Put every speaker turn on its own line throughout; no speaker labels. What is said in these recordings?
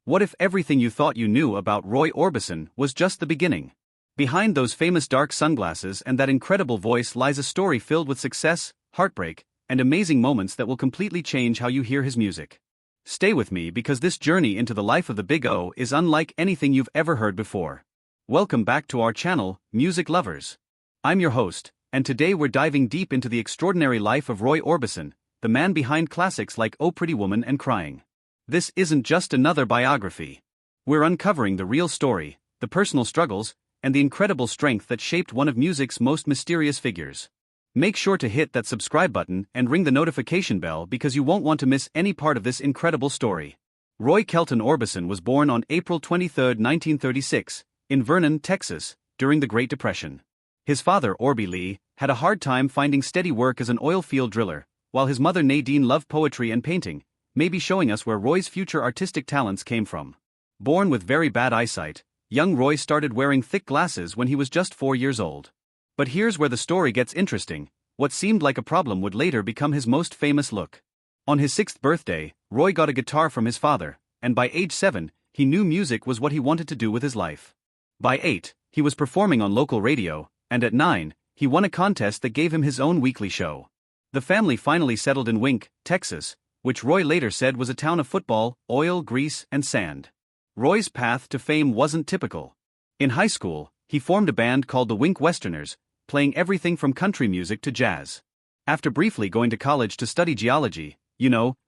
What if everything you thought you knew about Roy Orbison was just the beginning? Behind those famous dark sunglasses and that incredible voice lies a story filled with success, heartbreak, and amazing moments that will completely change how you hear his music. Stay with me because this journey into the life of the Big O is unlike anything you've ever heard before. Welcome back to our channel, Music Lovers. I'm your host, and today we're diving deep into the extraordinary life of Roy Orbison, the man behind classics like Oh Pretty Woman and Crying. This isn't just another biography. We're uncovering the real story, the personal struggles, and the incredible strength that shaped one of music's most mysterious figures. Make sure to hit that subscribe button and ring the notification bell because you won't want to miss any part of this incredible story. Roy Kelton Orbison was born on April 23, 1936, in Vernon, Texas, during the Great Depression. His father, Orby Lee, had a hard time finding steady work as an oil field driller, while his mother Nadine loved poetry and painting, maybe showing us where Roy's future artistic talents came from. Born with very bad eyesight, young Roy started wearing thick glasses when he was just 4 years old. But here's where the story gets interesting. What seemed like a problem would later become his most famous look. On his 6th birthday, Roy got a guitar from his father, and by age 7, he knew music was what he wanted to do with his life. By 8, he was performing on local radio, and at 9, he won a contest that gave him his own weekly show. The family finally settled in Wink, Texas, which Roy later said was a town of football, oil, grease, and sand. Roy's path to fame wasn't typical. In high school, he formed a band called the Wink Westerners, playing everything from country music to jazz. After briefly going to college to study geology,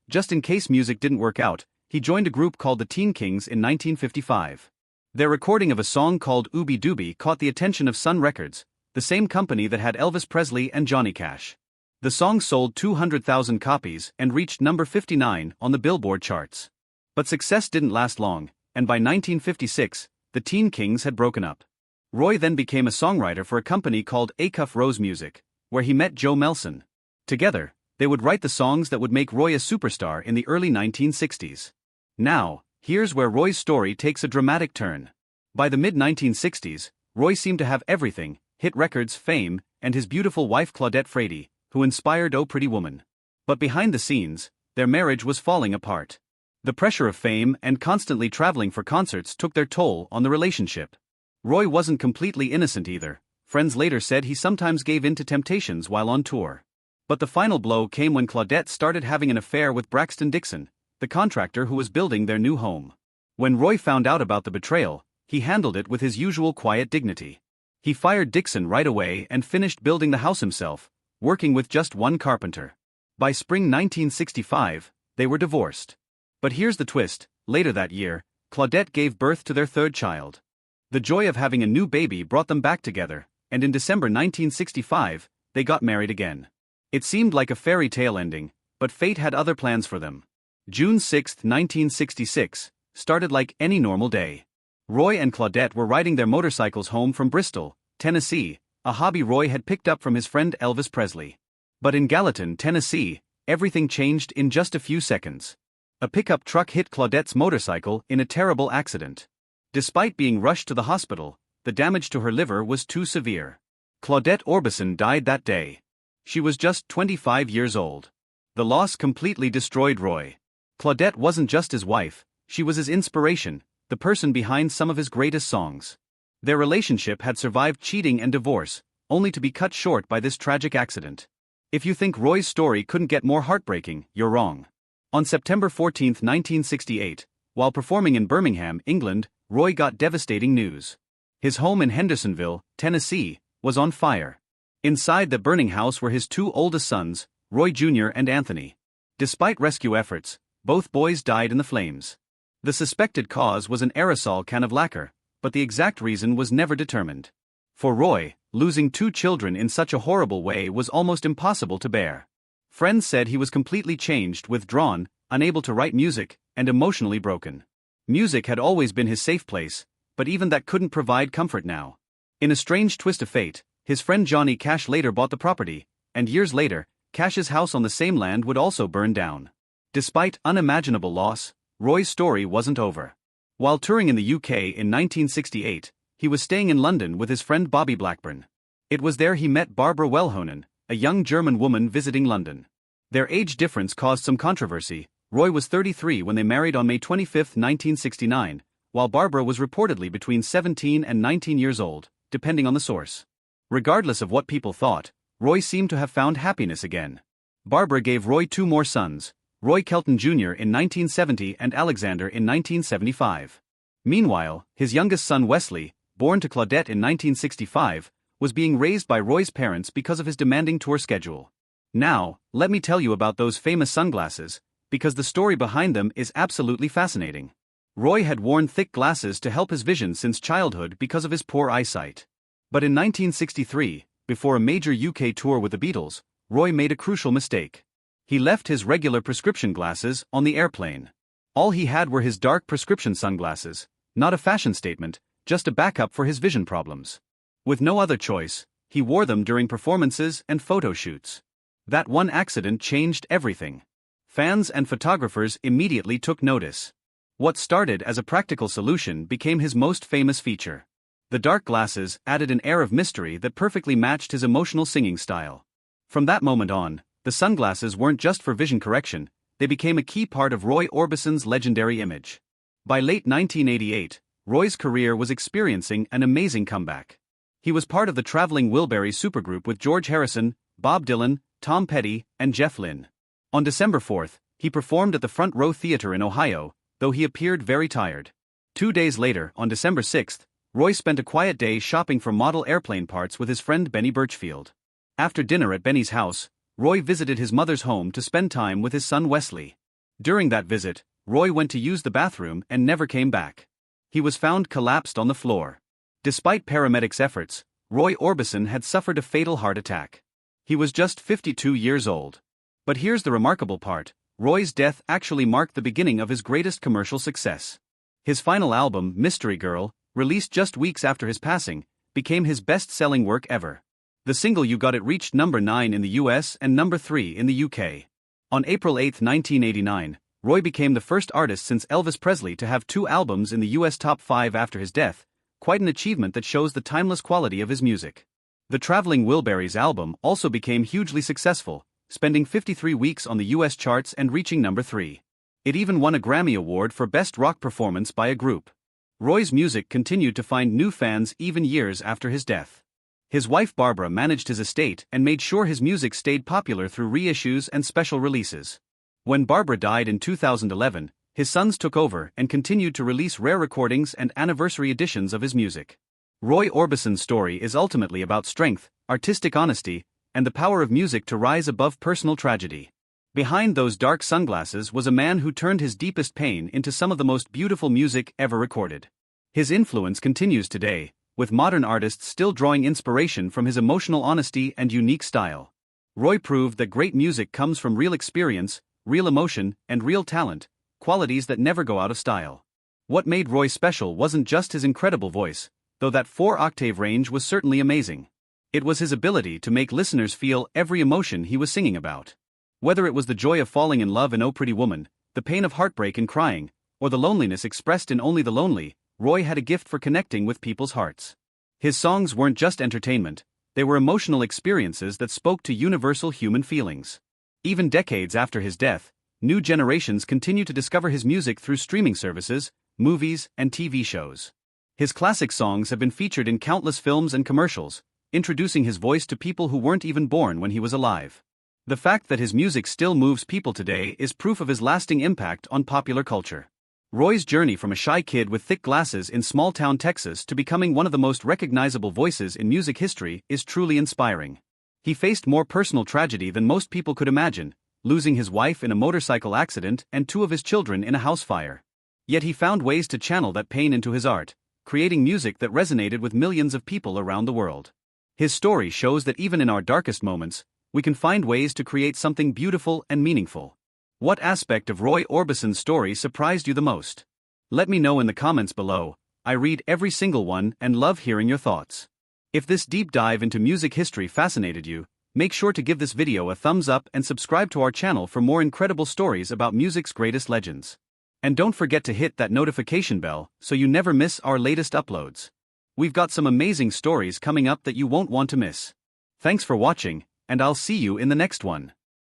just in case music didn't work out, he joined a group called the Teen Kings in 1955. Their recording of a song called Ooby Dooby caught the attention of Sun Records, the same company that had Elvis Presley and Johnny Cash. The song sold 200,000 copies and reached number 59 on the Billboard charts. But success didn't last long, and by 1956, the Teen Kings had broken up. Roy then became a songwriter for a company called Acuff Rose Music, where he met Joe Melson. Together, they would write the songs that would make Roy a superstar in the early 1960s. Now, here's where Roy's story takes a dramatic turn. By the mid-1960s, Roy seemed to have everything: hit records, fame, and his beautiful wife Claudette Frady, who inspired Oh Pretty Woman. But behind the scenes, their marriage was falling apart. The pressure of fame and constantly traveling for concerts took their toll on the relationship. Roy wasn't completely innocent either. Friends later said he sometimes gave in to temptations while on tour. But the final blow came when Claudette started having an affair with Braxton Dixon, the contractor who was building their new home. When Roy found out about the betrayal, he handled it with his usual quiet dignity. He fired Dixon right away and finished building the house himself, working with just one carpenter. By spring 1965, they were divorced. But here's the twist: later that year, Claudette gave birth to their third child. The joy of having a new baby brought them back together, and in December 1965, they got married again. It seemed like a fairy tale ending, but fate had other plans for them. June 6, 1966, started like any normal day. Roy and Claudette were riding their motorcycles home from Bristol, Tennessee, a hobby Roy had picked up from his friend Elvis Presley. But in Gallatin, Tennessee, everything changed in just a few seconds. A pickup truck hit Claudette's motorcycle in a terrible accident. Despite being rushed to the hospital, the damage to her liver was too severe. Claudette Orbison died that day. She was just 25 years old. The loss completely destroyed Roy. Claudette wasn't just his wife, she was his inspiration, the person behind some of his greatest songs. Their relationship had survived cheating and divorce, only to be cut short by this tragic accident. If you think Roy's story couldn't get more heartbreaking, you're wrong. On September 14, 1968, while performing in Birmingham, England, Roy got devastating news. His home in Hendersonville, Tennessee, was on fire. Inside the burning house were his two oldest sons, Roy Jr. and Anthony. Despite rescue efforts, both boys died in the flames. The suspected cause was an aerosol can of lacquer, but the exact reason was never determined. For Roy, losing two children in such a horrible way was almost impossible to bear. Friends said he was completely changed, withdrawn, unable to write music, and emotionally broken. Music had always been his safe place, but even that couldn't provide comfort now. In a strange twist of fate, his friend Johnny Cash later bought the property, and years later, Cash's house on the same land would also burn down. Despite unimaginable loss, Roy's story wasn't over. While touring in the UK in 1968, he was staying in London with his friend Bobby Blackburn. It was there he met Barbara Wellhonen, a young German woman visiting London. Their age difference caused some controversy, Roy was 33 when they married on May 25, 1969, while Barbara was reportedly between 17 and 19 years old, depending on the source. Regardless of what people thought, Roy seemed to have found happiness again. Barbara gave Roy 2 more sons, Roy Kelton Jr. in 1970 and Alexander in 1975. Meanwhile, his youngest son Wesley, born to Claudette in 1965, was being raised by Roy's parents because of his demanding tour schedule. Now, let me tell you about those famous sunglasses, because the story behind them is absolutely fascinating. Roy had worn thick glasses to help his vision since childhood because of his poor eyesight. But in 1963, before a major UK tour with the Beatles, Roy made a crucial mistake. He left his regular prescription glasses on the airplane. All he had were his dark prescription sunglasses, not a fashion statement, just a backup for his vision problems. With no other choice, he wore them during performances and photo shoots. That one accident changed everything. Fans and photographers immediately took notice. What started as a practical solution became his most famous feature. The dark glasses added an air of mystery that perfectly matched his emotional singing style. From that moment on, the sunglasses weren't just for vision correction, they became a key part of Roy Orbison's legendary image. By late 1988, Roy's career was experiencing an amazing comeback. He was part of the traveling Wilbury supergroup with George Harrison, Bob Dylan, Tom Petty, and Jeff Lynne. On December 4th, he performed at the Front Row Theatre in Ohio, though he appeared very tired. 2 days later, on December 6th, Roy spent a quiet day shopping for model airplane parts with his friend Benny Birchfield. After dinner at Benny's house, Roy visited his mother's home to spend time with his son Wesley. During that visit, Roy went to use the bathroom and never came back. He was found collapsed on the floor. Despite paramedics' efforts, Roy Orbison had suffered a fatal heart attack. He was just 52 years old. But here's the remarkable part: Roy's death actually marked the beginning of his greatest commercial success. His final album, Mystery Girl, released just weeks after his passing, became his best-selling work ever. The single You Got It reached number 9 in the US and number 3 in the UK. On April 8, 1989, Roy became the first artist since Elvis Presley to have 2 albums in the US top 5 after his death, quite an achievement that shows the timeless quality of his music. The Traveling Wilburys album also became hugely successful, spending 53 weeks on the US charts and reaching number 3. It even won a Grammy Award for Best Rock Performance by a Group. Roy's music continued to find new fans even years after his death. His wife Barbara managed his estate and made sure his music stayed popular through reissues and special releases. When Barbara died in 2011, his sons took over and continued to release rare recordings and anniversary editions of his music. Roy Orbison's story is ultimately about strength, artistic honesty, and the power of music to rise above personal tragedy. Behind those dark sunglasses was a man who turned his deepest pain into some of the most beautiful music ever recorded. His influence continues today, with modern artists still drawing inspiration from his emotional honesty and unique style. Roy proved that great music comes from real experience, real emotion, and real talent, qualities that never go out of style. What made Roy special wasn't just his incredible voice, though that 4-octave range was certainly amazing. It was his ability to make listeners feel every emotion he was singing about. Whether it was the joy of falling in love in Oh Pretty Woman, the pain of heartbreak in Crying, or the loneliness expressed in Only the Lonely, Roy had a gift for connecting with people's hearts. His songs weren't just entertainment, they were emotional experiences that spoke to universal human feelings. Even decades after his death, new generations continue to discover his music through streaming services, movies, and TV shows. His classic songs have been featured in countless films and commercials, introducing his voice to people who weren't even born when he was alive. The fact that his music still moves people today is proof of his lasting impact on popular culture. Roy's journey from a shy kid with thick glasses in small-town Texas to becoming one of the most recognizable voices in music history is truly inspiring. He faced more personal tragedy than most people could imagine, losing his wife in a motorcycle accident and 2 of his children in a house fire. Yet he found ways to channel that pain into his art, creating music that resonated with millions of people around the world. His story shows that even in our darkest moments, we can find ways to create something beautiful and meaningful. What aspect of Roy Orbison's story surprised you the most? Let me know in the comments below. I read every single one and love hearing your thoughts. If this deep dive into music history fascinated you, make sure to give this video a thumbs up and subscribe to our channel for more incredible stories about music's greatest legends. And don't forget to hit that notification bell so you never miss our latest uploads. We've got some amazing stories coming up that you won't want to miss. Thanks for watching, and I'll see you in the next one.